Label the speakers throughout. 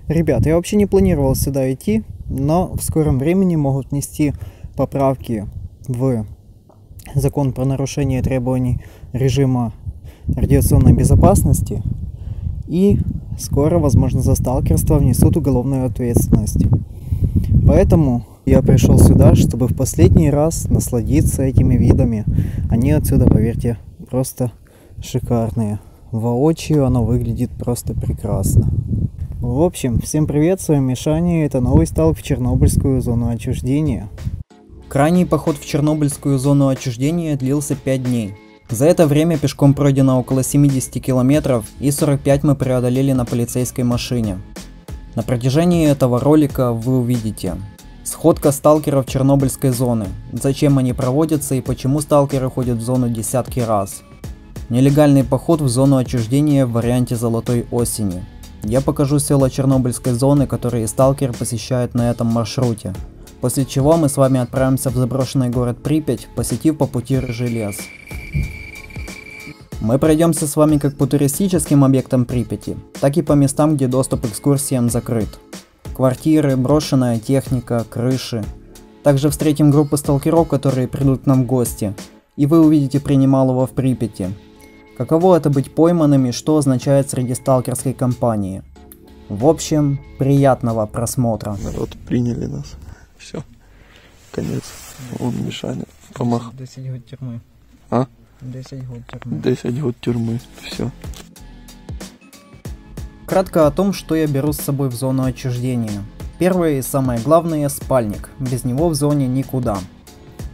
Speaker 1: Ребят, я вообще не планировал сюда идти, но в скором времени могут внести поправки в закон про нарушение требований режима радиационной безопасности, и скоро, возможно, за сталкерство внесут уголовную ответственность. Поэтому я пришел сюда, чтобы в последний раз насладиться этими видами. Они отсюда, поверьте, просто шикарные. Воочию оно выглядит просто прекрасно. В общем, всем привет, с вами Мишаня, это новый сталк в Чернобыльскую зону отчуждения. Крайний поход в Чернобыльскую зону отчуждения длился 5 дней. За это время пешком пройдено около 70 километров и 45 мы преодолели на полицейской машине. На протяжении этого ролика вы увидите сходка сталкеров Чернобыльской зоны, зачем они проводятся и почему сталкеры ходят в зону десятки раз. Нелегальный поход в зону отчуждения в варианте золотой осени. Я покажу села Чернобыльской зоны, которые сталкеры посещают на этом маршруте. После чего мы с вами отправимся в заброшенный город Припять, посетив по пути Рыжий лес. Мы пройдемся с вами как по туристическим объектам Припяти, так и по местам, где доступ к экскурсиям закрыт. Квартиры, брошенная техника, крыши. Также встретим группу сталкеров, которые придут к нам в гости, и вы увидите Принималово в Припяти. Каково это быть пойманным и что означает среди сталкерской компании. В общем, приятного просмотра.
Speaker 2: Народ, приняли нас. Все. Конец. Он Мишаня. Помах.
Speaker 1: 10 год тюрьмы.
Speaker 2: А?
Speaker 1: 10 год тюрьмы.
Speaker 2: 10 год тюрьмы. Все.
Speaker 1: Кратко о том, что я беру с собой в зону отчуждения. Первое и самое главное — спальник. Без него в зоне никуда.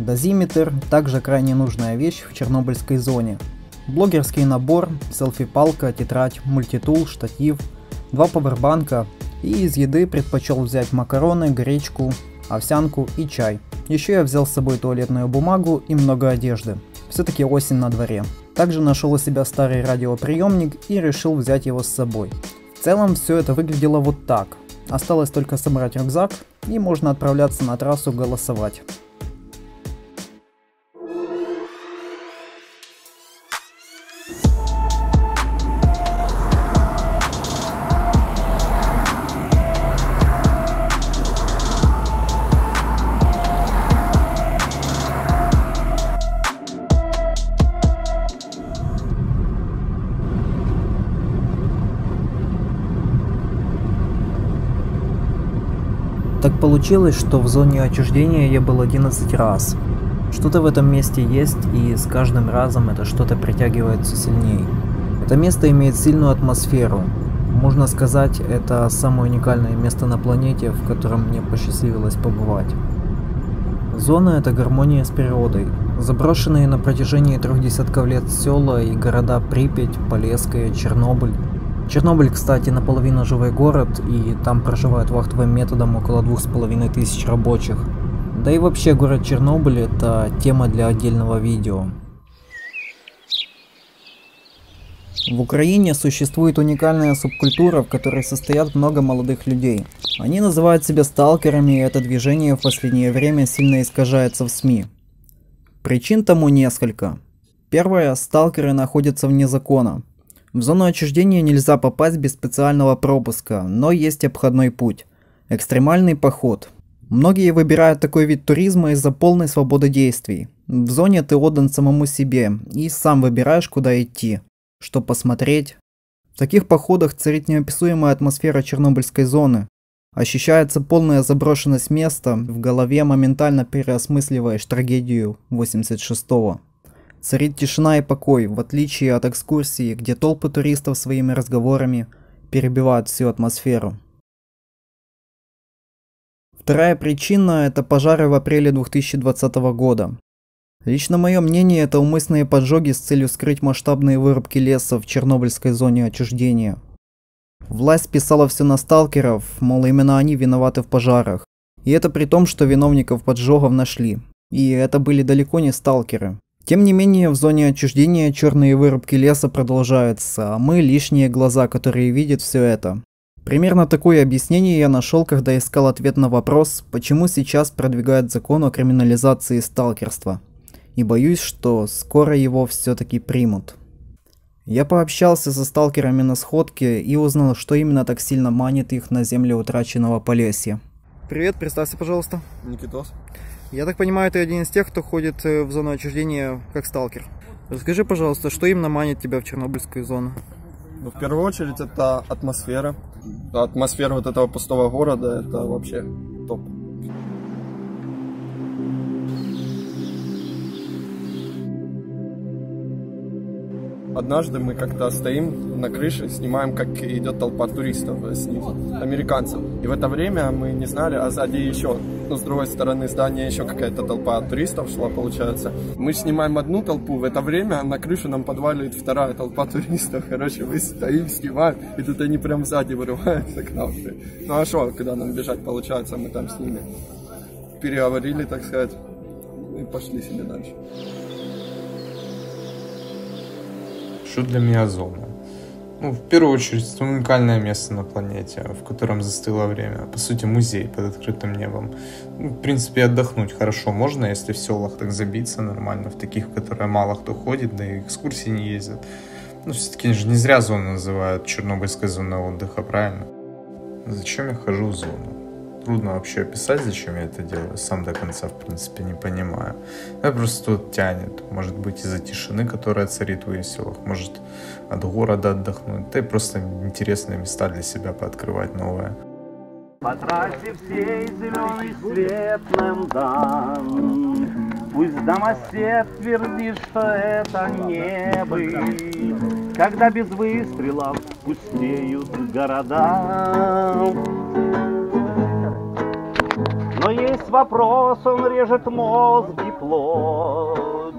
Speaker 1: Дозиметр — также крайне нужная вещь в Чернобыльской зоне. Блогерский набор, селфи-палка, тетрадь, мультитул, штатив, 2 павербанка, и из еды предпочел взять макароны, гречку, овсянку и чай. Еще я взял с собой туалетную бумагу и много одежды. Все-таки осень на дворе. Также нашел у себя старый радиоприемник и решил взять его с собой. В целом все это выглядело вот так. Осталось только собрать рюкзак и можно отправляться на трассу голосовать. Так получилось, что в зоне отчуждения я был 11 раз. Что-то в этом месте есть, и с каждым разом это что-то притягивает все сильнее. Это место имеет сильную атмосферу. Можно сказать, это самое уникальное место на планете, в котором мне посчастливилось побывать. Зона — это гармония с природой. Заброшенные на протяжении 3 десятков лет села и города Припять, Полесское, Чернобыль. Чернобыль, кстати, наполовину живой город, и там проживают вахтовым методом около 2500 рабочих. Да и вообще город Чернобыль — это тема для отдельного видео. В Украине существует уникальная субкультура, в которой состоят много молодых людей. Они называют себя сталкерами, и это движение в последнее время сильно искажается в СМИ. Причин тому несколько. Первое — сталкеры находятся вне закона. В зону отчуждения нельзя попасть без специального пропуска, но есть обходной путь – экстремальный поход. Многие выбирают такой вид туризма из-за полной свободы действий. В зоне ты отдан самому себе и сам выбираешь, куда идти, что посмотреть. В таких походах царит неописуемая атмосфера Чернобыльской зоны. Ощущается полная заброшенность места, в голове моментально переосмысливаешь трагедию 86-го. Царит тишина и покой, в отличие от экскурсии, где толпы туристов своими разговорами перебивают всю атмосферу. Вторая причина – это пожары в апреле 2020 года. Лично мое мнение – это умышленные поджоги с целью скрыть масштабные вырубки леса в Чернобыльской зоне отчуждения. Власть списала все на сталкеров, мол, именно они виноваты в пожарах. И это при том, что виновников поджогов нашли. И это были далеко не сталкеры. Тем не менее, в зоне отчуждения черные вырубки леса продолжаются, а мы лишние глаза, которые видят все это. Примерно такое объяснение я нашел, когда искал ответ на вопрос, почему сейчас продвигают закон о криминализации сталкерства. И боюсь, что скоро его все-таки примут. Я пообщался со сталкерами на сходке и узнал, что именно так сильно манит их на земле утраченного Полесья. Привет, представься, пожалуйста.
Speaker 2: Никитос.
Speaker 1: Я так понимаю, ты один из тех, кто ходит в зону отчуждения как сталкер. Расскажи, пожалуйста, что именно манит тебя в Чернобыльскую зону?
Speaker 2: Ну, в первую очередь, это атмосфера. Атмосфера вот этого пустого города, это вообще топ. Однажды мы как-то стоим на крыше, снимаем, как идет толпа туристов снизу, американцев. И в это время мы не знали, а сзади еще, ну, с другой стороны здания еще какая-то толпа туристов шла, получается. Мы снимаем одну толпу, в это время на крышу нам подваливает вторая толпа туристов. Короче, мы стоим, снимаем, и тут они прям сзади вырываются к нам. Ну а что, когда нам бежать, получается, мы там с ними переговорили, так сказать, и пошли себе дальше.
Speaker 3: Что для меня зона? Ну, в первую очередь, это уникальное место на планете, в котором застыло время. По сути, музей под открытым небом. Ну, в принципе, отдохнуть хорошо можно, если в селах так забиться нормально, в таких, в которые мало кто ходит, да и экскурсии не ездят. Ну, все-таки же не зря зону называют Чернобыльской зоной отдыха, правильно? Зачем я хожу в зону? Трудно вообще описать, зачем я это делаю. Сам до конца, в принципе, не понимаю. Я просто тут тянет. Может быть, из-за тишины, которая царит в веселых. Может, от города отдохнуть. Да и просто интересные места для себя пооткрывать новые.
Speaker 4: По трассе всей зеленый свет нам дан. Пусть домосед твердит, что это не быть, когда без выстрелов пустеют города. Но есть вопрос, он режет мозг и плоть,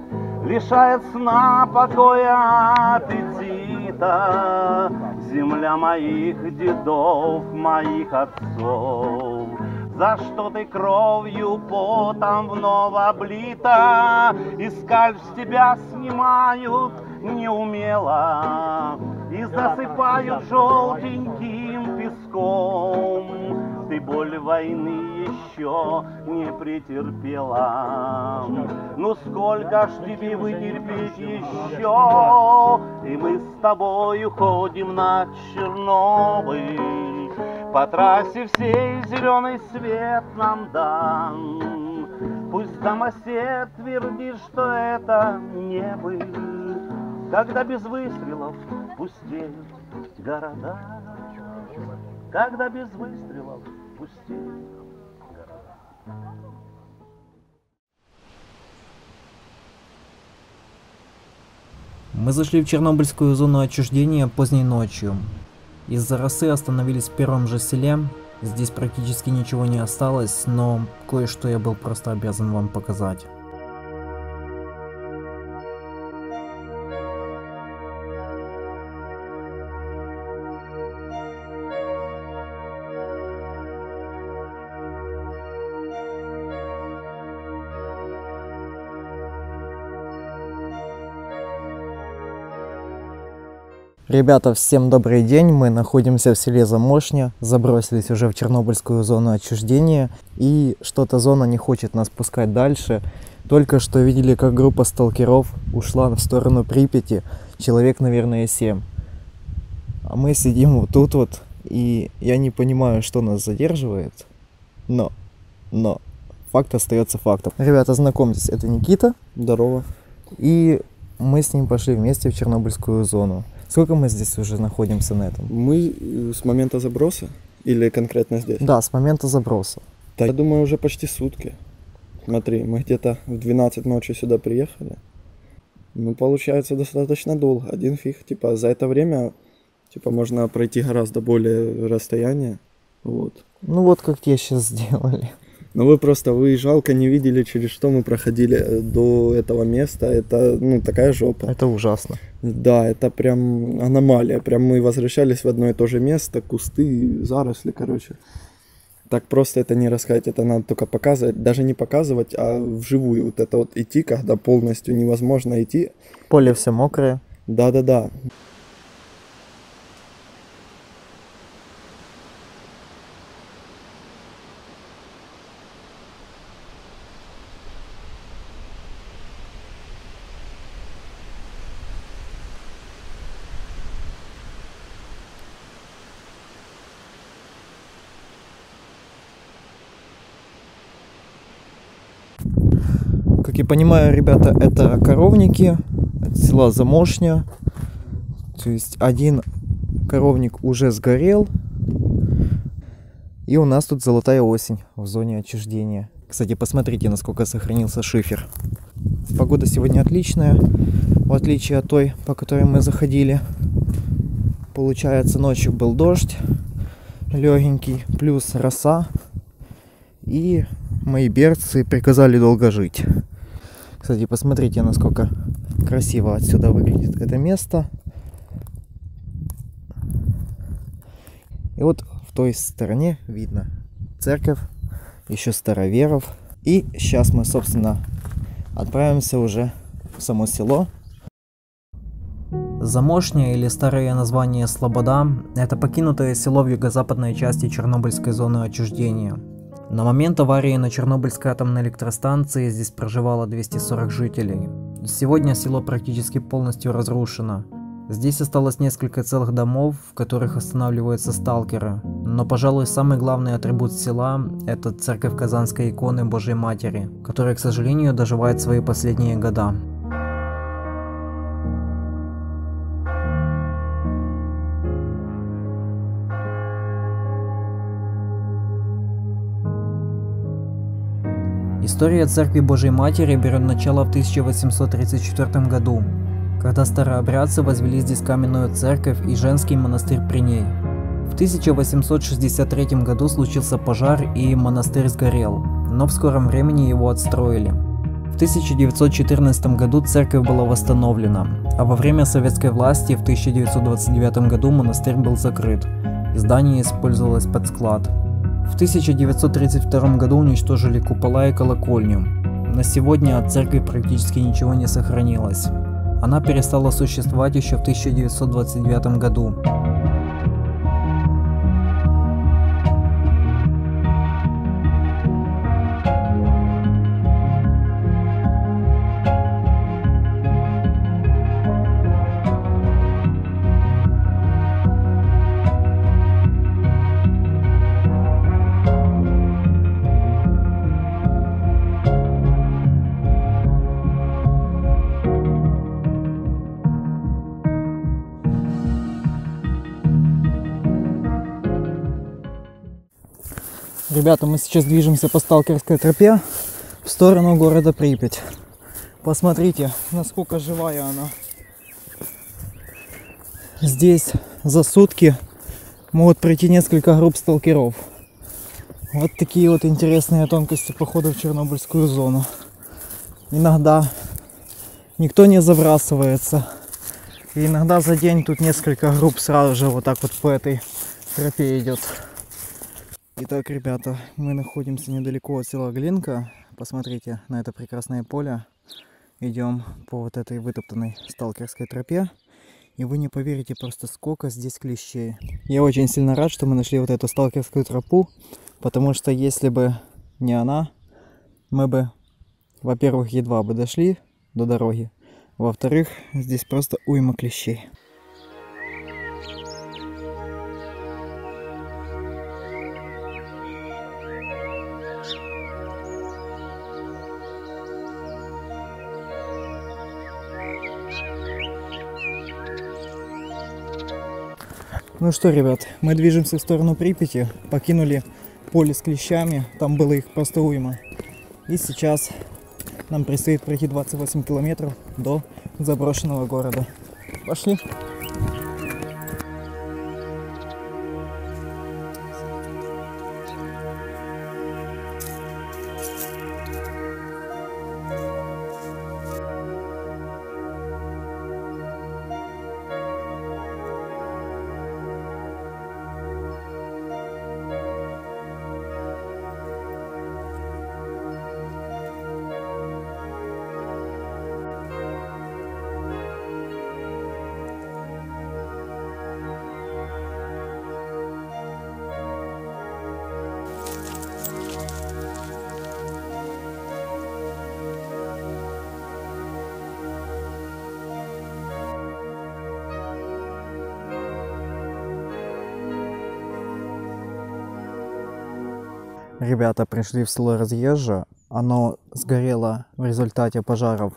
Speaker 4: лишает сна, покоя, аппетита. Земля моих дедов, моих отцов, за что ты кровью, потом вновь облита, и скальп с тебя снимают неумело и засыпают желтеньким песком. Ты боль войны еще не претерпела. Ну сколько ж тебе вытерпеть еще? И мы с тобой уходим на Чернобыль. По трассе всей зеленый свет нам дан. Пусть домосед твердит, что это не быль, когда без выстрелов пустеют города. Когда без выстрелов пустеют города.
Speaker 1: Мы зашли в Чернобыльскую зону отчуждения поздней ночью. Из-за росы остановились в первом же селе. Здесь практически ничего не осталось, но кое-что я был просто обязан вам показать. Ребята, всем добрый день, мы находимся в селе Замошня, забросились уже в Чернобыльскую зону отчуждения, и что-то зона не хочет нас пускать дальше. Только что видели, как группа сталкеров ушла в сторону Припяти, человек, наверное, 7. А мы сидим вот тут вот, и я не понимаю, что нас задерживает, но факт остается фактом. Ребята, знакомьтесь, это Никита.
Speaker 2: Здорово.
Speaker 1: И мы с ним пошли вместе в Чернобыльскую зону. Сколько мы здесь уже находимся на этом?
Speaker 2: Мы с момента заброса или конкретно здесь?
Speaker 1: Да, с момента заброса.
Speaker 2: Так, я думаю, уже почти сутки. Смотри, мы где-то в 12 ночи сюда приехали. Ну, получается, достаточно долго. Один фиг, типа, за это время, типа, можно пройти гораздо более расстояние. Вот.
Speaker 1: Ну, вот как те сейчас сделали.
Speaker 2: Но вы жалко не видели, через что мы проходили до этого места. Это, ну, такая жопа.
Speaker 1: Это ужасно.
Speaker 2: Да, это прям аномалия. Прям мы возвращались в одно и то же место, кусты, заросли, короче. Так просто это не рассказать, это надо только показывать. Даже не показывать, а вживую. Вот это вот идти, когда полностью невозможно идти.
Speaker 1: Поле все мокрое.
Speaker 2: Да-да-да.
Speaker 1: Как я понимаю, ребята, это коровники от села Замошня. То есть один коровник уже сгорел. И у нас тут золотая осень в зоне отчуждения. Кстати, посмотрите, насколько сохранился шифер. Погода сегодня отличная, в отличие от той, по которой мы заходили. Получается, ночью был дождь легенький, плюс роса. И мои берцы приказали долго жить. Кстати, посмотрите, насколько красиво отсюда выглядит это место. И вот в той стороне видно церковь, еще староверов. И сейчас мы, собственно, отправимся уже в само село. Замошня, или старое название Слобода, это покинутое село в юго-западной части Чернобыльской зоны отчуждения. На момент аварии на Чернобыльской атомной электростанции здесь проживало 240 жителей. Сегодня село практически полностью разрушено. Здесь осталось несколько целых домов, в которых останавливаются сталкеры. Но, пожалуй, самый главный атрибут села – это церковь Казанской иконы Божьей Матери, которая, к сожалению, доживает свои последние года. История церкви Божьей Матери берет начало в 1834 году, когда старообрядцы возвели здесь каменную церковь и женский монастырь при ней. В 1863 году случился пожар, и монастырь сгорел, но в скором времени его отстроили. В 1914 году церковь была восстановлена, а во время советской власти в 1929 году монастырь был закрыт, и здание использовалось под склад. В 1932 году уничтожили купола и колокольню. На сегодня от церкви практически ничего не сохранилось. Она перестала существовать еще в 1929 году. Ребята, мы сейчас движемся по сталкерской тропе в сторону города Припять. Посмотрите, насколько живая она. Здесь за сутки могут прийти несколько групп сталкеров. Вот такие вот интересные тонкости похода в Чернобыльскую зону. Иногда никто не забрасывается. И иногда за день тут несколько групп сразу же вот так вот по этой тропе идет. Итак, ребята, мы находимся недалеко от села Глинка. Посмотрите на это прекрасное поле. Идем по вот этой вытоптанной сталкерской тропе. И вы не поверите просто, сколько здесь клещей. Я очень сильно рад, что мы нашли вот эту сталкерскую тропу. Потому что если бы не она, мы бы, во-первых, едва бы дошли до дороги. Во-вторых, здесь просто уйма клещей. Ну что, ребят, мы движемся в сторону Припяти, покинули поле с клещами, там было их просто уйма. И сейчас нам предстоит пройти 28 километров до заброшенного города. Пошли! Ребята пришли в село Разъезжа, Оно сгорело в результате пожаров,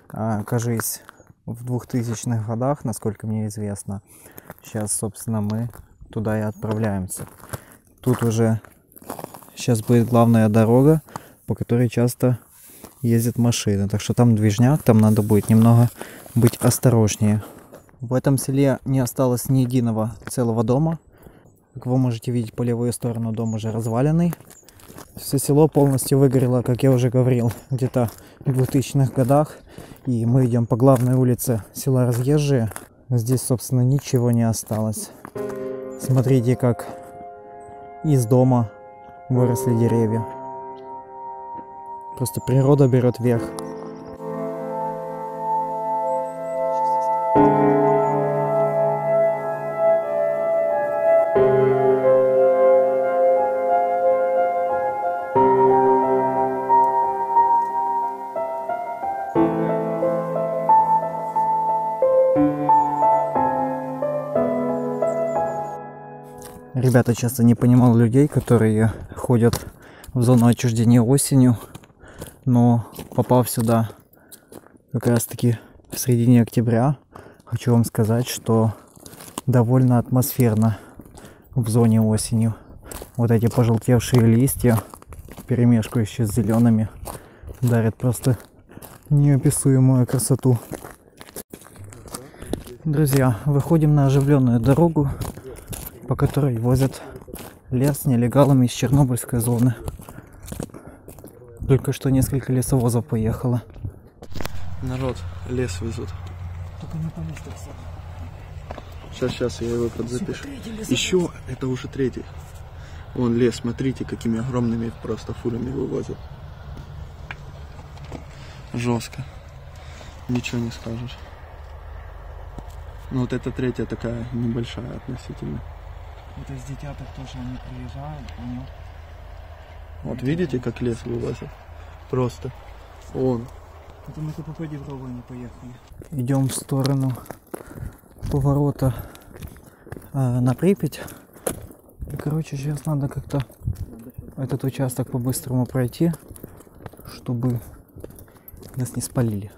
Speaker 1: кажись, в 2000-х годах, насколько мне известно. Сейчас, собственно, мы туда и отправляемся. Тут уже сейчас будет главная дорога, по которой часто ездят машины. Так что там движняк, там надо будет немного быть осторожнее. В этом селе не осталось ни единого целого дома. Как вы можете видеть, по левую сторону дом уже разваленный. Все село полностью выгорело, как я уже говорил, где-то в 2000-х годах. И мы идем по главной улице села Разъезжие. Здесь, собственно, ничего не осталось. Смотрите, как из дома выросли деревья. Просто природа берет верх. Ребята, часто не понимал людей, которые ходят в зону отчуждения осенью, но попав сюда как раз таки в середине октября, хочу вам сказать, что довольно атмосферно в зоне осенью. Вот эти пожелтевшие листья, перемешивающие с зелеными, дарят просто неописуемую красоту. Друзья, выходим на оживленную дорогу, по которой возят лес нелегалами из Чернобыльской зоны. Только что несколько лесовозов поехало.
Speaker 2: Народ, лес везут.
Speaker 1: Только не по листу.
Speaker 2: Сейчас я его подзапишу. Еще это уже третий. Вон лес, смотрите, какими огромными просто фурами вывозят. Жестко. Ничего не скажешь. Ну вот это третья такая небольшая относительно.
Speaker 1: Это из детяток тоже они приезжают, понял?
Speaker 2: Вот видите, как лес вывозят? Просто. Он.
Speaker 1: Это мы по дорогу не поехали. Идем в сторону поворота на Припять. И, короче, сейчас надо как-то этот участок по-быстрому пройти, чтобы нас не спалили.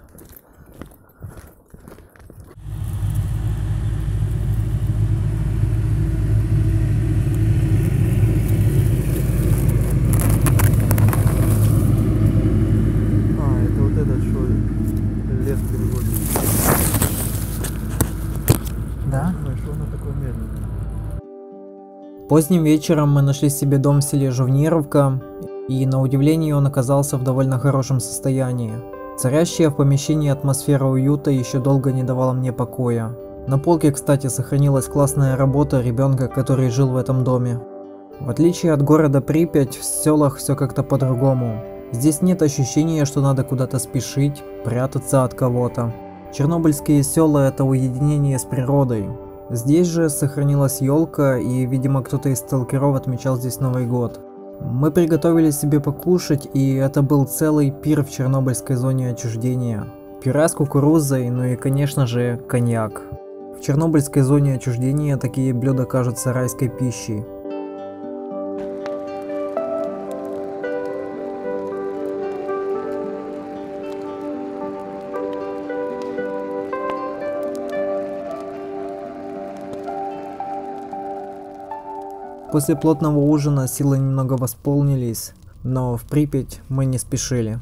Speaker 1: Поздним вечером мы нашли себе дом в селе Жовнировка, и на удивление он оказался в довольно хорошем состоянии. Царящая в помещении атмосфера уюта еще долго не давала мне покоя. На полке, кстати, сохранилась классная работа ребенка, который жил в этом доме. В отличие от города Припять, в селах все как-то по-другому. Здесь нет ощущения, что надо куда-то спешить, прятаться от кого-то. Чернобыльские села — это уединение с природой. Здесь же сохранилась елка, и, видимо, кто-то из сталкеров отмечал здесь Новый год. Мы приготовили себе покушать, и это был целый пир в чернобыльской зоне отчуждения. Пюре с кукурузой, ну и, конечно же, коньяк. В чернобыльской зоне отчуждения такие блюда кажутся райской пищей. После плотного ужина силы немного восполнились, но в Припять мы не спешили.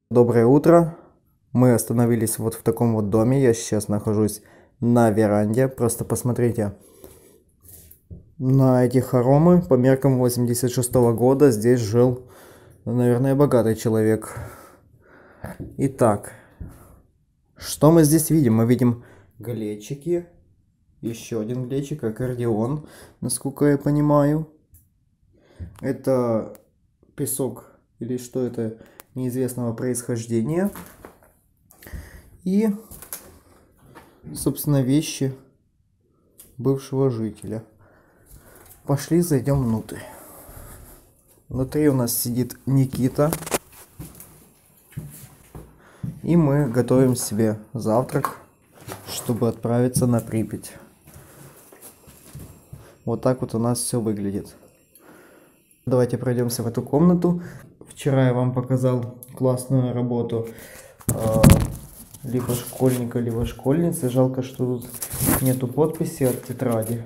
Speaker 1: Доброе утро. Мы остановились вот в таком вот доме. Я сейчас нахожусь на веранде. Просто посмотрите на эти хоромы. По меркам 86-го года здесь жил, наверное, богатый человек. Итак, что мы здесь видим? Мы видим глечики. Еще один глечик, аккордеон, насколько я понимаю. Это песок или что это неизвестного происхождения. И, собственно, вещи бывшего жителя. Пошли, зайдем внутрь. Внутри у нас сидит Никита. И мы готовим себе завтрак, чтобы отправиться на Припять. Вот так вот у нас все выглядит. Давайте пройдемся в эту комнату. Вчера я вам показал классную работу либо школьника, либо школьницы. Жалко, что тут нету подписи от тетради.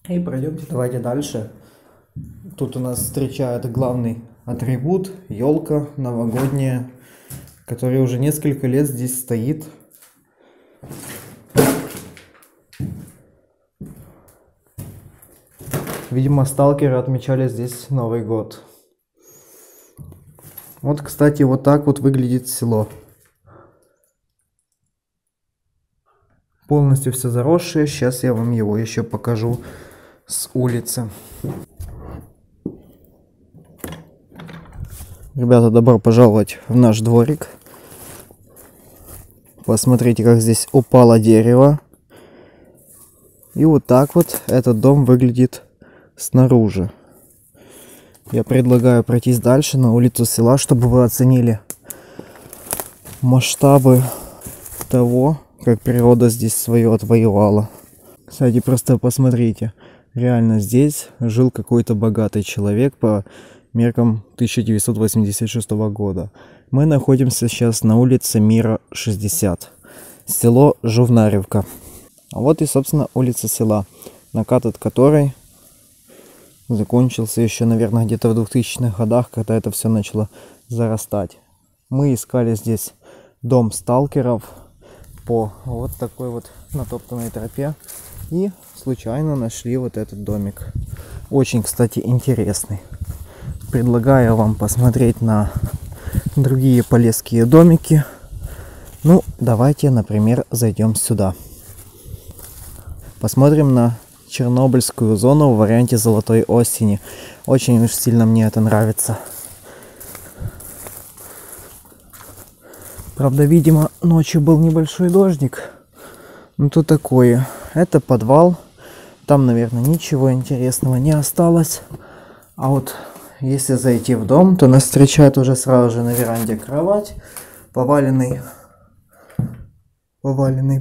Speaker 1: И пройдемте, давайте дальше. Тут у нас встречает главный атрибут, елка новогодняя, которая уже несколько лет здесь стоит. Видимо, сталкеры отмечали здесь Новый год. Вот, кстати, вот так вот выглядит село. Полностью все заросшее. Сейчас я вам его еще покажу с улицы. Ребята, добро пожаловать в наш дворик. Посмотрите, как здесь упало дерево. И вот так вот этот дом выглядит снаружи. Я предлагаю пройтись дальше на улицу села, чтобы вы оценили масштабы того, как природа здесь свое отвоевала. Кстати, просто посмотрите. Реально здесь жил какой-то богатый человек по меркам 1986 года. Мы находимся сейчас на улице Мира, 60. Село Жовнарівка. А вот и, собственно, улица села, накат от которой закончился еще, наверное, где-то в 2000-х годах, когда это все начало зарастать. Мы искали здесь дом сталкеров по вот такой вот натоптанной тропе и случайно нашли вот этот домик. Очень, кстати, интересный. Предлагаю вам посмотреть на другие полесские домики. Ну, давайте, например, зайдем сюда. Посмотрим на Чернобыльскую зону в варианте золотой осени. Очень уж сильно мне это нравится. Правда, видимо, ночью был небольшой дождик. Ну, то такое. Это подвал. Там, наверное, ничего интересного не осталось. А вот если зайти в дом, то нас встречает уже сразу же на веранде кровать, поваленный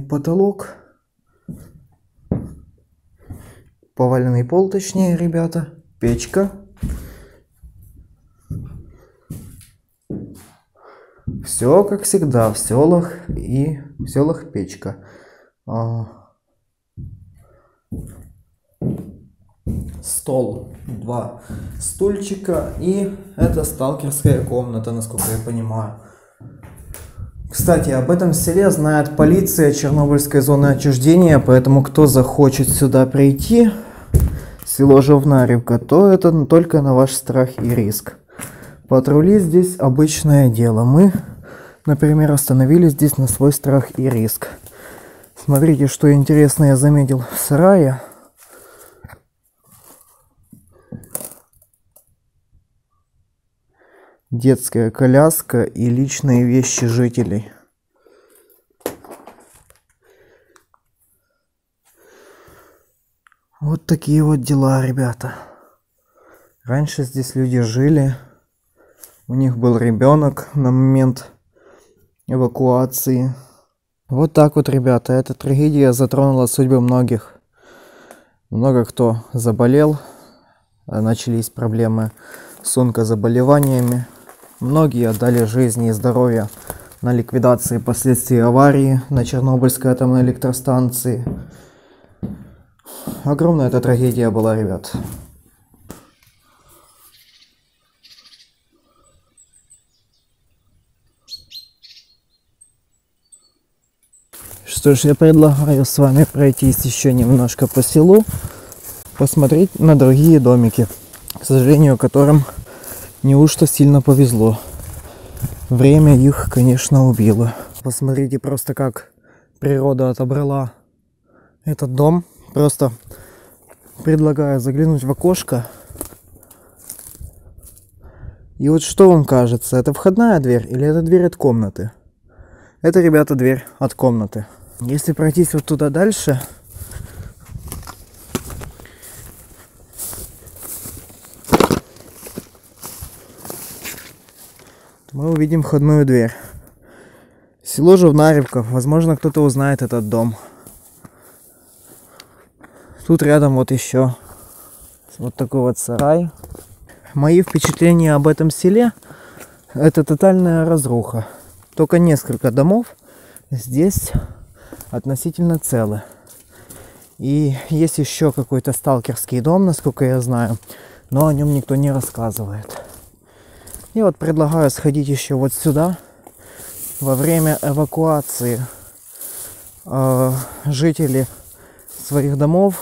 Speaker 1: потолок. Поваленный пол, точнее, ребята. Печка. Все как всегда в селах, и в селах печка. Стол, 2 стульчика, и это сталкерская комната, насколько я понимаю. Кстати, об этом селе знает полиция Чернобыльской зоны отчуждения, поэтому кто захочет сюда прийти, село Жовнарівка, то это только на ваш страх и риск. Патрули здесь обычное дело. Мы, например, остановились здесь на свой страх и риск. Смотрите, что интересно я заметил в сарае. Детская коляска и личные вещи жителей. Вот такие вот дела, ребята. Раньше здесь люди жили. У них был ребенок на момент эвакуации. Вот так вот, ребята. Эта трагедия затронула судьбы многих. Много кто заболел. Начались проблемы с онкозаболеваниями. Многие отдали жизни и здоровье на ликвидации последствий аварии на Чернобыльской атомной электростанции. Огромная эта трагедия была, ребят. Что ж, я предлагаю с вами пройтись еще немножко по селу, посмотреть на другие домики, к сожалению, которым неужто сильно повезло. Время их, конечно, убило. Посмотрите просто, как природа отобрала этот дом. Просто предлагаю заглянуть в окошко. И вот что вам кажется, это входная дверь или это дверь от комнаты? Это, ребята, дверь от комнаты. Если пройтись вот туда дальше, мы увидим входную дверь. Село Жовнарівка. Возможно, кто-то узнает этот дом. Тут рядом вот еще вот такой вот сарай. Мои впечатления об этом селе — это тотальная разруха. Только несколько домов здесь относительно целы. И есть еще какой-то сталкерский дом, насколько я знаю, но о нем никто не рассказывает. И вот предлагаю сходить еще вот сюда. Во время эвакуации жители своих домов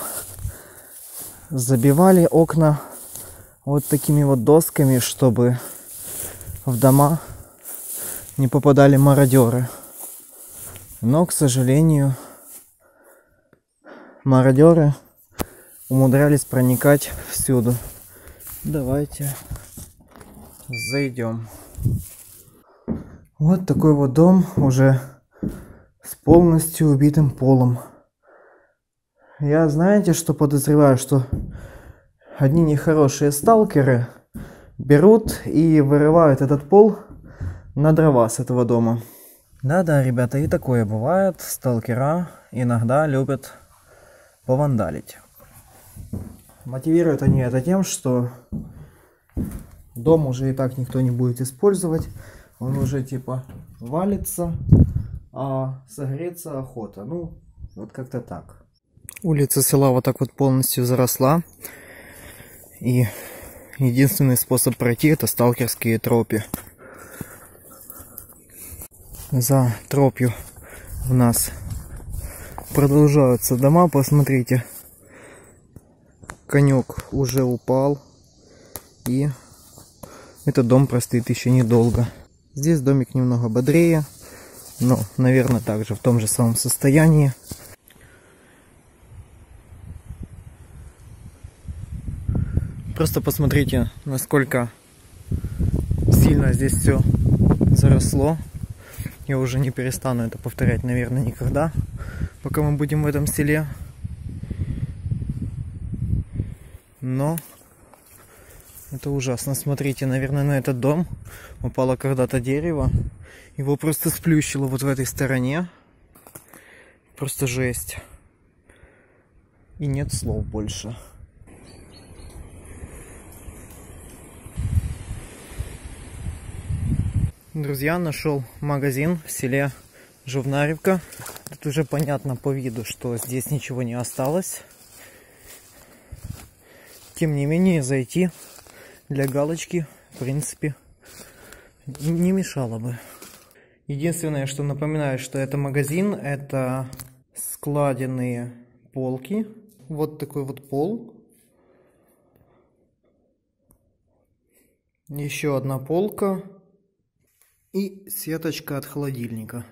Speaker 1: забивали окна вот такими вот досками, чтобы в дома не попадали мародеры. Но, к сожалению, мародеры умудрялись проникать всюду. Давайте зайдем. Вот такой вот дом уже с полностью убитым полом. Я, знаете, что подозреваю, что одни нехорошие сталкеры берут и вырывают этот пол на дрова с этого дома. Да-да, ребята, и такое бывает. Сталкера иногда любят повандалить. Мотивируют они это тем, что дом уже и так никто не будет использовать. Он уже типа валится, а согреться охота. Ну, вот как-то так. Улица села вот так вот полностью заросла. И единственный способ пройти — это сталкерские тропи. За тропью у нас продолжаются дома. Посмотрите, конек уже упал. И этот дом простоит еще недолго. Здесь домик немного бодрее, но, наверное, также в том же самом состоянии. Просто посмотрите, насколько сильно здесь все заросло. Я уже не перестану это повторять, наверное, никогда, пока мы будем в этом селе. Но это ужасно. Смотрите, наверное, на этот дом упало когда-то дерево. Его просто сплющило вот в этой стороне. Просто жесть. И нет слов больше. Друзья, нашел магазин в селе Жовнарівка. Тут уже понятно по виду, что здесь ничего не осталось. Тем не менее, зайти для галочки, в принципе, не мешало бы. Единственное, что напоминаю, что это магазин, это складенные полки. Вот такой вот пол. Еще одна полка. И сеточка от холодильника.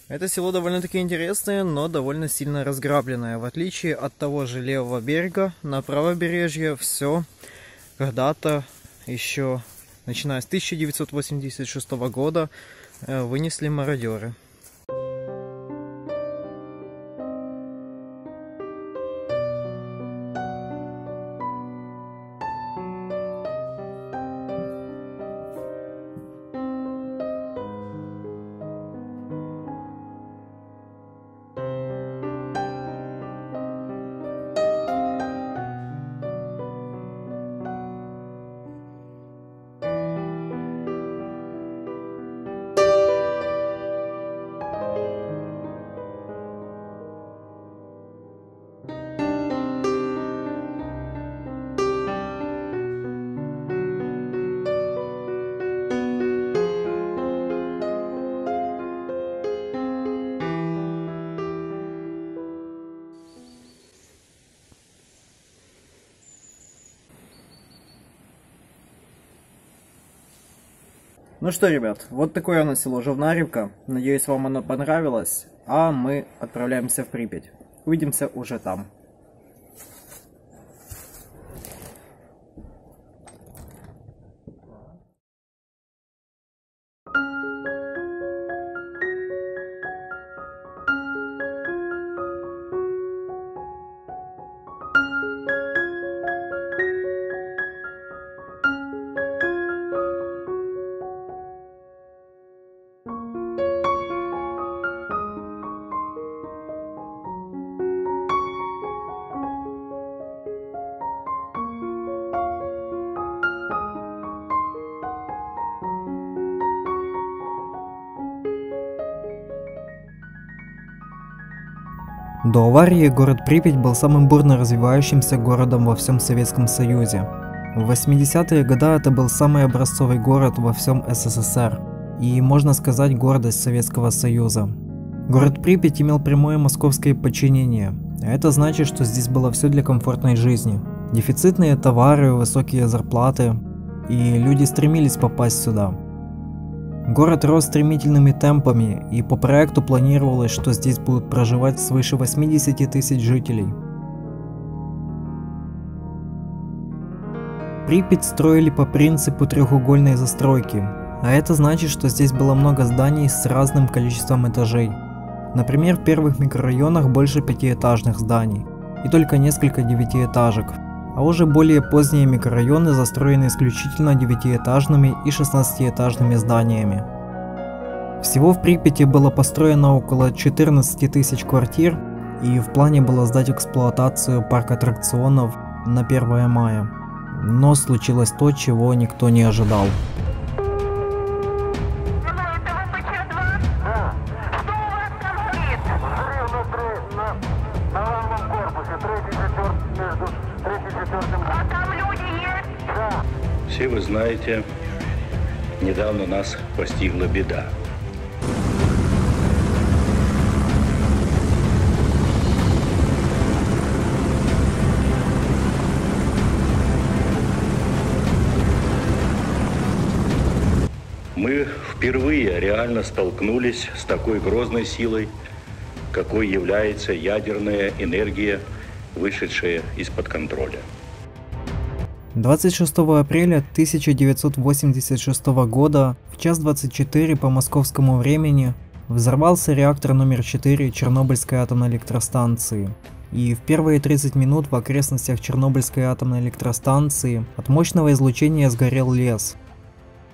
Speaker 1: Это село довольно-таки интересное, но довольно сильно разграбленное. В отличие от того же левого берега, на правобережье все когда-то еще, начиная с 1986 года, вынесли мародеры. Ну что, ребят, вот такое у нас село Жовнарівка. Надеюсь, вам оно понравилось. А мы отправляемся в Припять. Увидимся уже там. До аварии город Припять был самым бурно развивающимся городом во всем Советском Союзе. В 80-е годы это был самый образцовый город во всем СССР и, можно сказать, гордость Советского Союза. Город Припять имел прямое московское подчинение, а это значит, что здесь было все для комфортной жизни. Дефицитные товары, высокие зарплаты, и люди стремились попасть сюда. Город рос стремительными темпами, и по проекту планировалось, что здесь будут проживать свыше 80 тысяч жителей. Припять строили по принципу треугольной застройки, а это значит, что здесь было много зданий с разным количеством этажей. Например, в первых микрорайонах больше 5-этажных зданий, и только несколько 9-этажек, а уже более поздние микрорайоны застроены исключительно 9-этажными и 16-этажными зданиями. Всего в Припяти было построено около 14 тысяч квартир, и в плане было сдать в эксплуатацию парк аттракционов на 1 мая. Но случилось то, чего никто не ожидал.
Speaker 5: Все вы знаете, недавно нас постигла беда. Мы впервые реально столкнулись с такой грозной силой, какой является ядерная энергия, вышедшая из-под контроля.
Speaker 1: 26 апреля 1986 года в час 24 по московскому времени взорвался реактор номер 4 Чернобыльской атомной электростанции. И в первые 30 минут в окрестностях Чернобыльской атомной электростанции от мощного излучения сгорел лес.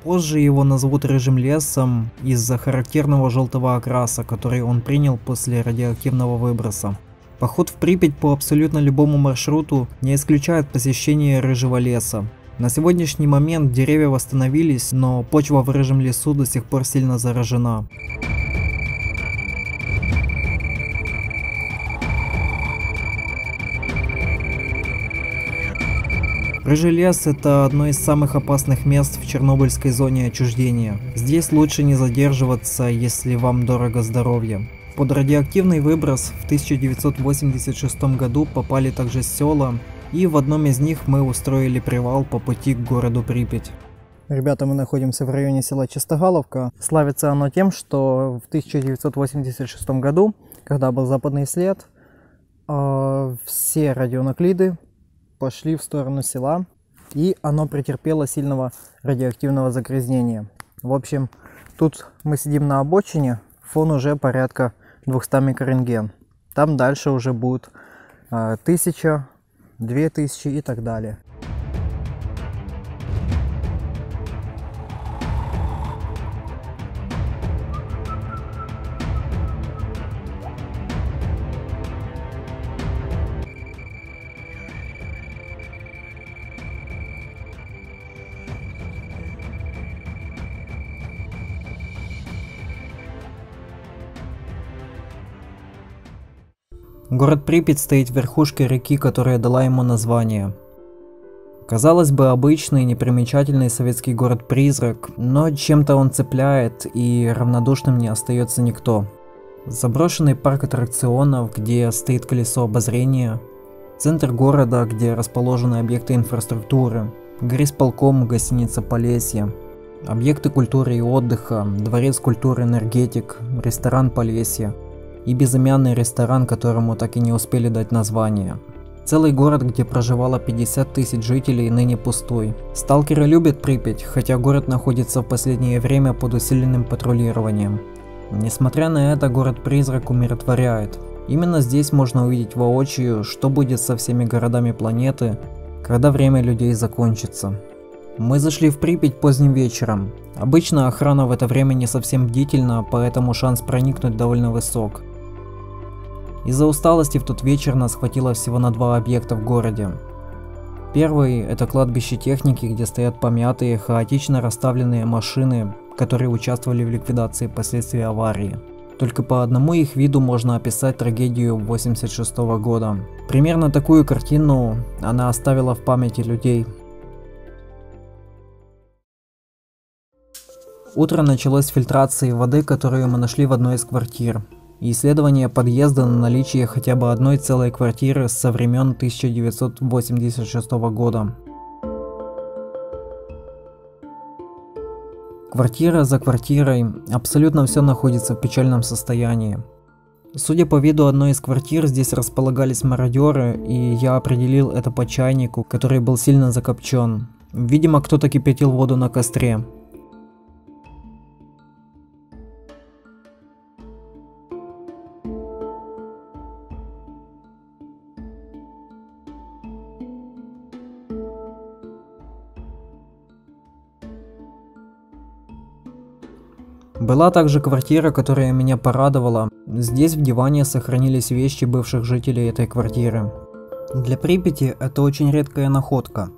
Speaker 1: Позже его назовут рыжим лесом из-за характерного желтого окраса, который он принял после радиоактивного выброса. Поход в Припять по абсолютно любому маршруту не исключает посещение рыжего леса. На сегодняшний момент деревья восстановились, но почва в рыжем лесу до сих пор сильно заражена. Рыжий лес – это одно из самых опасных мест в Чернобыльской зоне отчуждения. Здесь лучше не задерживаться, если вам дорого здоровье. Под радиоактивный выброс в 1986 году попали также села, и в одном из них мы устроили привал по пути к городу Припять. Ребята, мы находимся в районе села Чистогаловка. Славится оно тем, что в 1986 году, когда был западный след, все радионуклиды пошли в сторону села, и оно претерпело сильного радиоактивного загрязнения. В общем, тут мы сидим на обочине, фон уже порядка 200 микрорентген. Там дальше уже будет 1000, 2000 и так далее. Город Припять стоит в верхушке реки, которая дала ему название. Казалось бы, обычный, непримечательный советский город-призрак, но чем-то он цепляет, и равнодушным не остается никто. Заброшенный парк аттракционов, где стоит колесо обозрения, центр города, где расположены объекты инфраструктуры, горисполком, гостиница Полесье, объекты культуры и отдыха, дворец культуры Энергетик, ресторан Полесье и безымянный ресторан, которому так и не успели дать название. Целый город, где проживало 50 тысяч жителей, ныне пустой. Сталкеры любят Припять, хотя город находится в последнее время под усиленным патрулированием. Несмотря на это, город-призрак умиротворяет. Именно здесь можно увидеть воочию, что будет со всеми городами планеты, когда время людей закончится. Мы зашли в Припять поздним вечером. Обычно охрана в это время не совсем бдительна, поэтому шанс проникнуть довольно высок. Из-за усталости в тот вечер нас хватило всего на 2 объекта в городе. Первый – это кладбище техники, где стоят помятые, хаотично расставленные машины, которые участвовали в ликвидации последствий аварии. Только по одному их виду можно описать трагедию 1986 года. Примерно такую картину она оставила в памяти людей. Утро началось с фильтрации воды, которую мы нашли в одной из квартир, и исследование подъезда на наличие хотя бы одной целой квартиры со времен 1986 года. Квартира за квартирой, абсолютно все находится в печальном состоянии. Судя по виду одной из квартир, здесь располагались мародеры, и я определил это по чайнику, который был сильно закопчен. Видимо, кто-то кипятил воду на костре. Была также квартира, которая меня порадовала. Здесь в диване сохранились вещи бывших жителей этой квартиры. Для Припяти это очень редкая находка.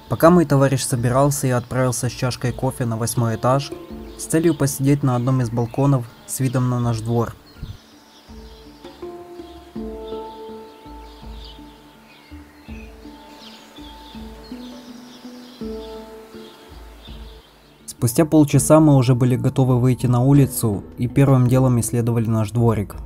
Speaker 1: Пока мой товарищ собирался, я отправился с чашкой кофе на 8-й этаж, с целью посидеть на одном из балконов с видом на наш двор. Спустя полчаса мы уже были готовы выйти на улицу и первым делом исследовали наш дворик.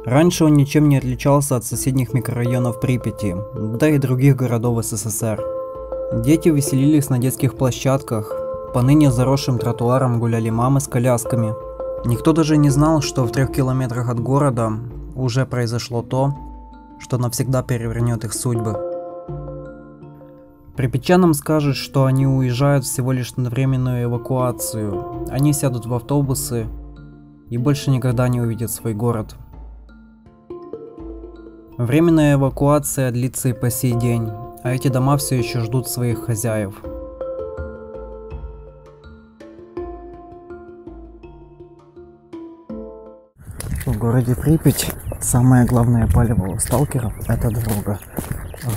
Speaker 1: Раньше он ничем не отличался от соседних микрорайонов Припяти, да и других городов СССР. Дети веселились на детских площадках, по ныне заросшим тротуарам гуляли мамы с колясками. Никто даже не знал, что в 3 километрах от города уже произошло то, что навсегда перевернет их судьбы. Припятчанам скажут, что они уезжают всего лишь на временную эвакуацию, они сядут в автобусы и больше никогда не увидят свой город. Временная эвакуация длится и по сей день, а эти дома все еще ждут своих хозяев. В городе Припять самое главное палево у сталкеров — это дорога.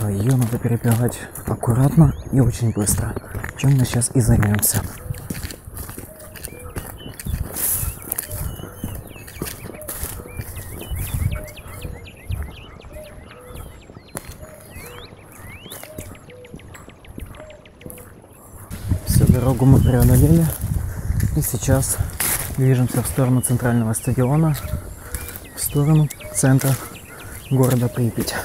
Speaker 1: Ее надо перебегать аккуратно и очень быстро, чем мы сейчас и займемся. Дорогу мы преодолели и сейчас движемся в сторону центрального стадиона, в сторону центра города Припять.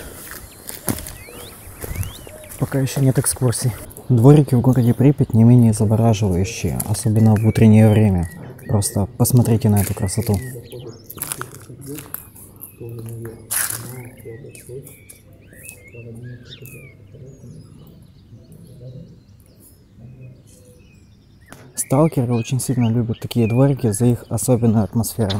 Speaker 1: Пока еще нет экскурсий. Дворики в городе Припять не менее завораживающие, особенно в утреннее время. Просто посмотрите на эту красоту. Сталкеры очень сильно любят такие дворики за их особенную атмосферу.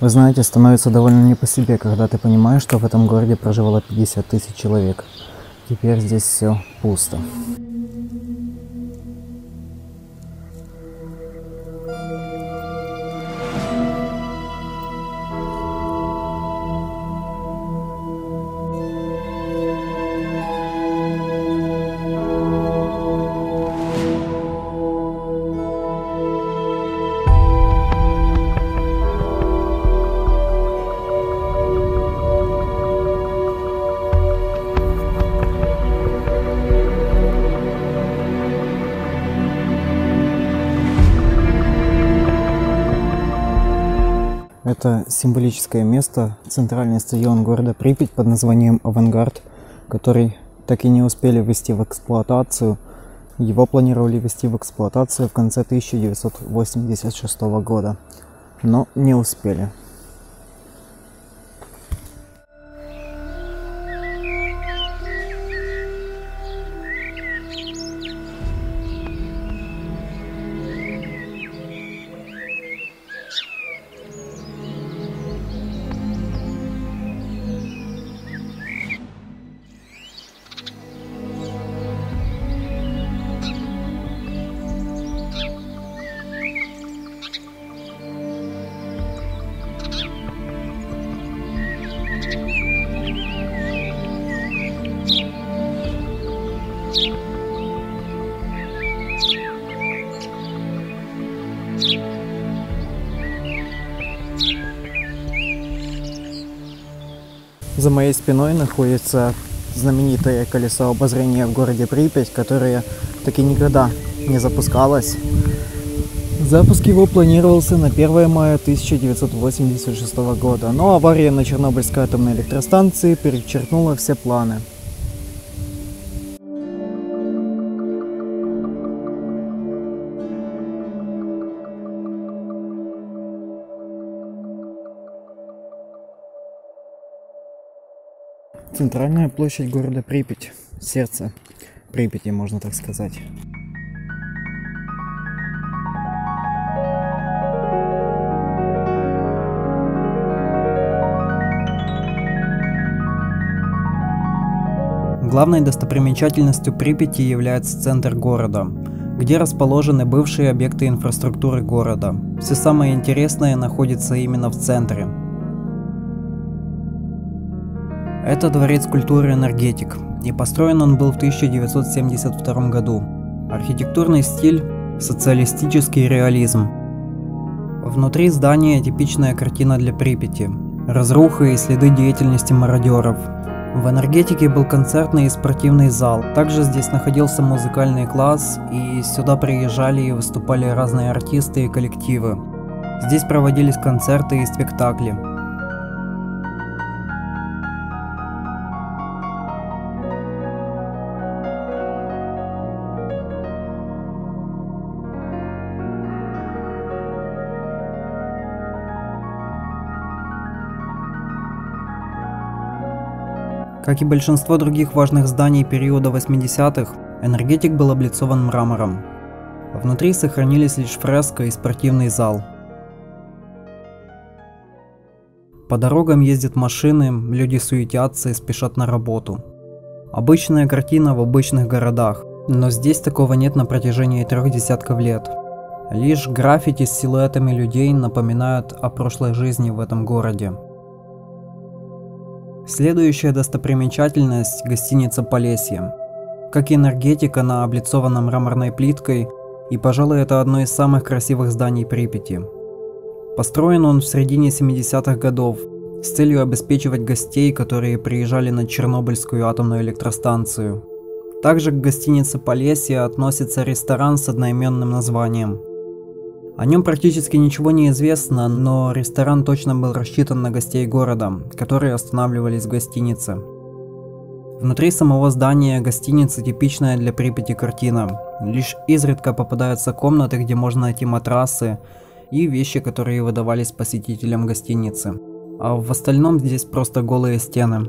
Speaker 1: Вы знаете, становится довольно не по себе, когда ты понимаешь, что в этом городе проживало 50 тысяч человек. Теперь здесь все пусто. это символическое место, центральный стадион города Припять под названием «Авангард», который так и не успели ввести в эксплуатацию. Его планировали ввести в эксплуатацию в конце 1986 года, но не успели. За моей спиной находится знаменитое колесо обозрения в городе Припять, которое таки никогда не запускалось. Запуск его планировался на 1 мая 1986 года, но авария на Чернобыльской атомной электростанции перечеркнула все планы. Центральная площадь города Припять, сердце Припяти, можно так сказать. Главной достопримечательностью Припяти является центр города, где расположены бывшие объекты инфраструктуры города. Все самое интересное находится именно в центре. Это дворец культуры «Энергетик», и построен он был в 1972 году. Архитектурный стиль – социалистический реализм. Внутри здания типичная картина для Припяти – разруха и следы деятельности мародеров. В «Энергетике» был концертный и спортивный зал. Также здесь находился музыкальный класс, и сюда приезжали и выступали разные артисты и коллективы. Здесь проводились концерты и спектакли. Как и большинство других важных зданий периода 80-х, «Энергетик» был облицован мрамором. Внутри сохранились лишь фреска и спортивный зал. По дорогам ездят машины, люди суетятся и спешат на работу. Обычная картина в обычных городах, но здесь такого нет на протяжении 3 десятков лет. Лишь граффити с силуэтами людей напоминают о прошлой жизни в этом городе. Следующая достопримечательность – гостиница «Полесье». Как и «Энергетик», она облицована мраморной плиткой, и, пожалуй, это одно из самых красивых зданий Припяти. Построен он в середине 70-х годов с целью обеспечивать гостей, которые приезжали на Чернобыльскую атомную электростанцию. Также к гостинице «Полесье» относится ресторан с одноименным названием. О нем практически ничего не известно, но ресторан точно был рассчитан на гостей города, которые останавливались в гостинице. Внутри самого здания гостиницы типичная для Припяти картина. Лишь изредка попадаются комнаты, где можно найти матрасы и вещи, которые выдавались посетителям гостиницы. А в остальном здесь просто голые стены.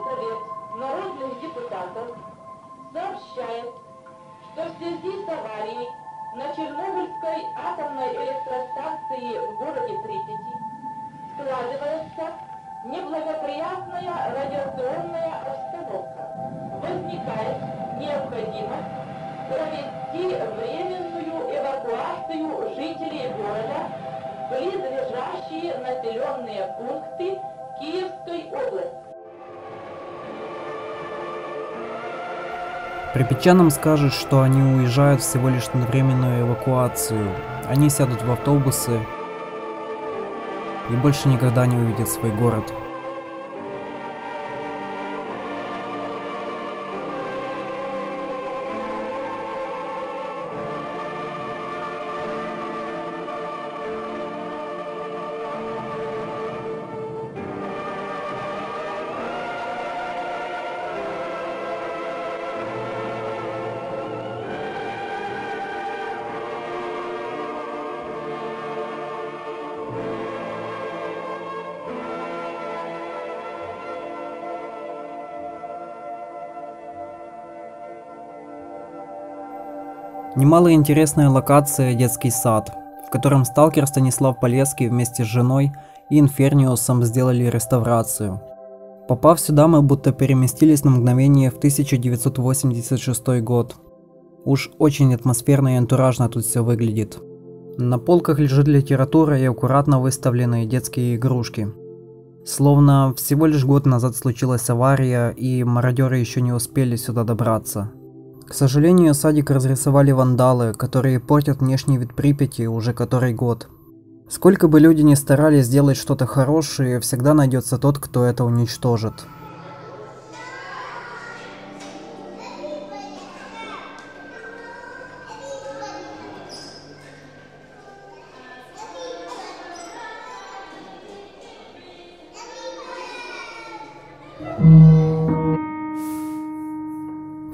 Speaker 6: Совет народных депутатов сообщает, что в связи с аварией на Чернобыльской атомной электростанции в городе Припяти складывается неблагоприятная радиационная обстановка. Возникает необходимость провести временную эвакуацию жителей города в близлежащие населенные пункты Киевской области.
Speaker 1: Припятчанам скажут, что они уезжают всего лишь на временную эвакуацию. Они сядут в автобусы и больше никогда не увидят свой город. Немало интересная локация — детский сад, в котором сталкер Станислав Полесский вместе с женой и Инферниусом сделали реставрацию. Попав сюда, мы будто переместились на мгновение в 1986 год. Уж очень атмосферно и антуражно тут все выглядит. На полках лежит литература и аккуратно выставленные детские игрушки. Словно всего лишь год назад случилась авария, и мародеры еще не успели сюда добраться. К сожалению, садик разрисовали вандалы, которые портят внешний вид Припяти уже который год. Сколько бы люди ни старались сделать что-то хорошее, всегда найдется тот, кто это уничтожит.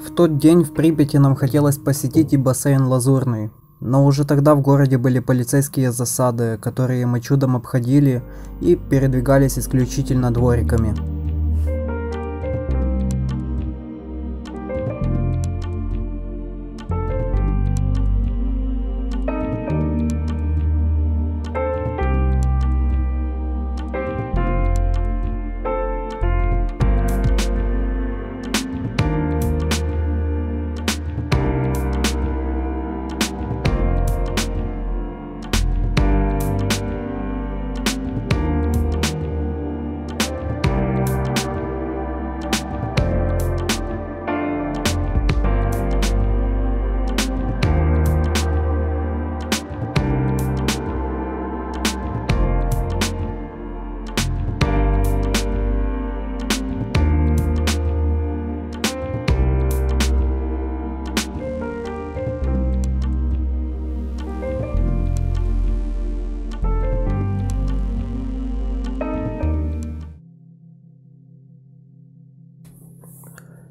Speaker 1: В тот день в Припяти нам хотелось посетить и бассейн Лазурный, но уже тогда в городе были полицейские засады, которые мы чудом обходили и передвигались исключительно двориками.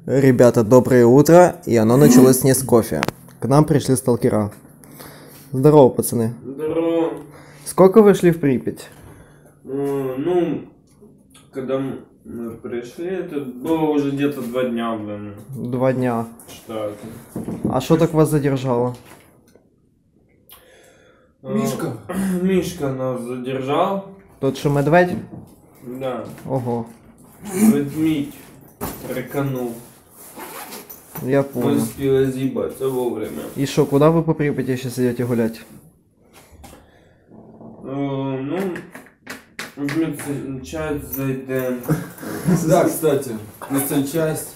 Speaker 7: Ребята, доброе утро, и оно началось не с кофе. К нам пришли сталкера. Здорово, пацаны.
Speaker 3: Здорово.
Speaker 7: Сколько вы шли в Припять?
Speaker 3: Ну, когда мы пришли, это было уже где-то 2 дня, блин.
Speaker 7: 2 дня.
Speaker 3: Что это?
Speaker 7: А что так вас задержало?
Speaker 3: Мишка нас задержал.
Speaker 7: Тот, что медведь?
Speaker 3: Да.
Speaker 7: Ого,
Speaker 3: Ведмідь реканул.
Speaker 7: я
Speaker 3: Мы
Speaker 7: понял.
Speaker 3: успели з'їбатися вовремя.
Speaker 7: И что, куда вы по Припяти сейчас идете гулять?
Speaker 3: Ну, в медсанчасть зайдем.
Speaker 8: Да, кстати, медсанчасть.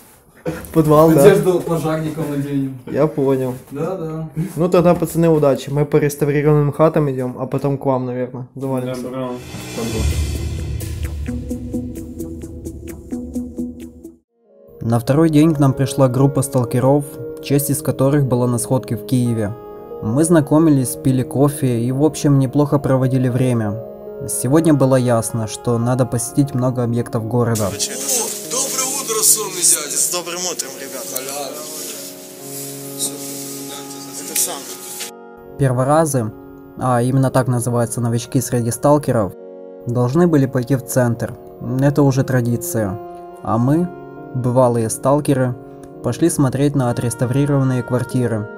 Speaker 7: Подвал, да?
Speaker 8: Одежду пожарникам наденем.
Speaker 7: Я понял.
Speaker 8: Да.
Speaker 7: Ну тогда, пацаны, удачи. Мы по реставрированным хатам идем, а потом к вам, наверное, завалимся.
Speaker 3: Добро.
Speaker 1: На второй день к нам пришла группа сталкеров, часть из которых была на сходке в Киеве. Мы знакомились, пили кофе и в общем неплохо проводили время. Сегодня было ясно, что надо посетить много объектов города.
Speaker 9: Доброе утро, сонный дядя. С добрым утром, ребята. Это сам.
Speaker 1: Перворазы, а именно так называются новички среди сталкеров, должны были пойти в центр. Это уже традиция. А мы, бывалые сталкеры, пошли смотреть на отреставрированные квартиры.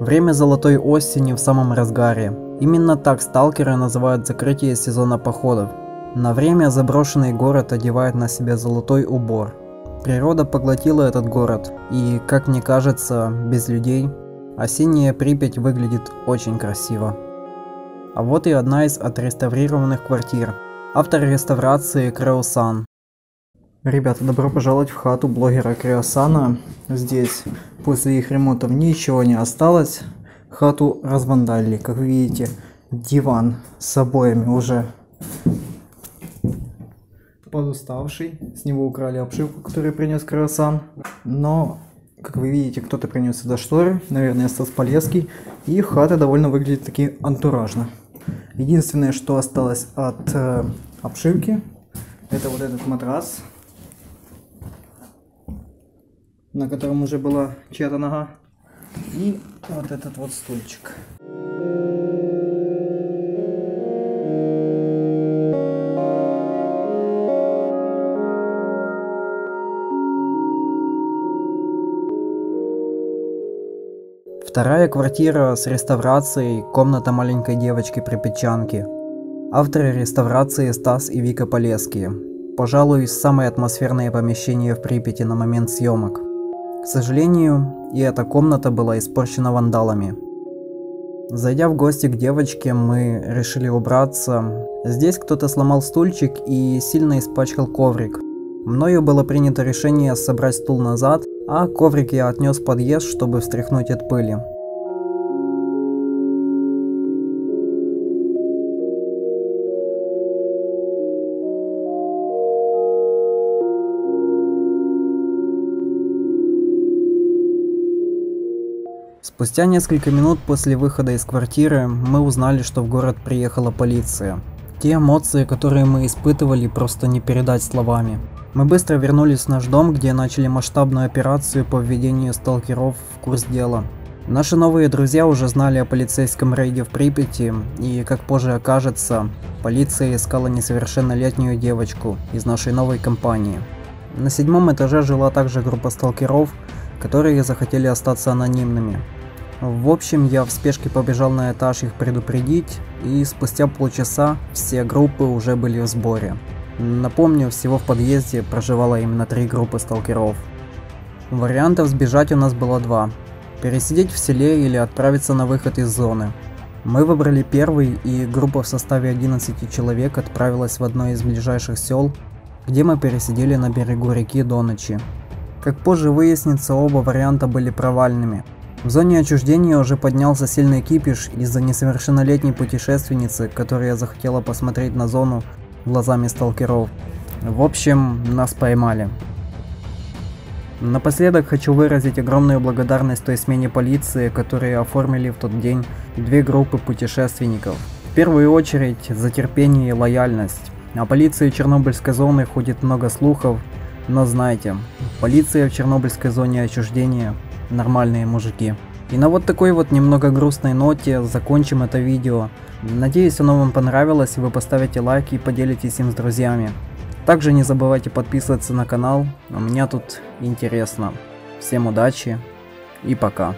Speaker 1: Время золотой осени в самом разгаре. Именно так сталкеры называют закрытие сезона походов. На время заброшенный город одевает на себя золотой убор. Природа поглотила этот город, и, как мне кажется, без людей осенняя Припять выглядит очень красиво. А вот и одна из отреставрированных квартир. Автор реставрации Креусан. Ребята, добро пожаловать в хату блогера Криосана. Здесь после их ремонтов ничего не осталось. Хату развандалили. Как вы видите, диван с обоями уже подуставший. С него украли обшивку, которую принес Криосан. Но, как вы видите, кто-то принес сюда шторы. Наверное, Стас Полесский. И хата довольно выглядит таки антуражно. Единственное, что осталось от обшивки, это вот этот матрас, на котором уже была чья-то нога, и вот этот вот стульчик. Вторая квартира с реставрацией, комната маленькой девочки-припятчанки. Авторы реставрации Стас и Вика Полесские. Пожалуй, самое атмосферное помещение в Припяти на момент съемок. К сожалению, и эта комната была испорчена вандалами. Зайдя в гости к девочке, мы решили убраться. Здесь кто-то сломал стульчик и сильно испачкал коврик. Мною было принято решение собрать стул назад, а коврик я отнес в подъезд, чтобы встряхнуть от пыли. Спустя несколько минут после выхода из квартиры мы узнали, что в город приехала полиция. Те эмоции, которые мы испытывали, просто не передать словами. Мы быстро вернулись в наш дом, где начали масштабную операцию по введению сталкеров в курс дела. Наши новые друзья уже знали о полицейском рейде в Припяти, и, как позже окажется, полиция искала несовершеннолетнюю девочку из нашей новой компании. На 7-м этаже жила также группа сталкеров, которые захотели остаться анонимными. В общем, я в спешке побежал на этаж их предупредить, и спустя полчаса все группы уже были в сборе. Напомню, всего в подъезде проживало именно 3 группы сталкеров. Вариантов сбежать у нас было 2. Пересидеть в селе или отправиться на выход из зоны. Мы выбрали первый, и группа в составе 11 человек отправилась в одно из ближайших сел, где мы пересидели на берегу реки до ночи. Как позже выяснится, оба варианта были провальными. В зоне отчуждения уже поднялся сильный кипиш из-за несовершеннолетней путешественницы, которая захотела посмотреть на зону глазами сталкеров. В общем, нас поймали. Напоследок хочу выразить огромную благодарность той смене полиции, которые оформили в тот день 2 группы путешественников. В первую очередь за терпение и лояльность. О полиции Чернобыльской зоны ходит много слухов, но знайте, полиция в Чернобыльской зоне отчуждения – нормальные мужики. И на вот такой вот немного грустной ноте закончим это видео. Надеюсь, оно вам понравилось, и вы поставите лайк и поделитесь им с друзьями. Также не забывайте подписываться на канал, у меня тут интересно. Всем удачи и пока.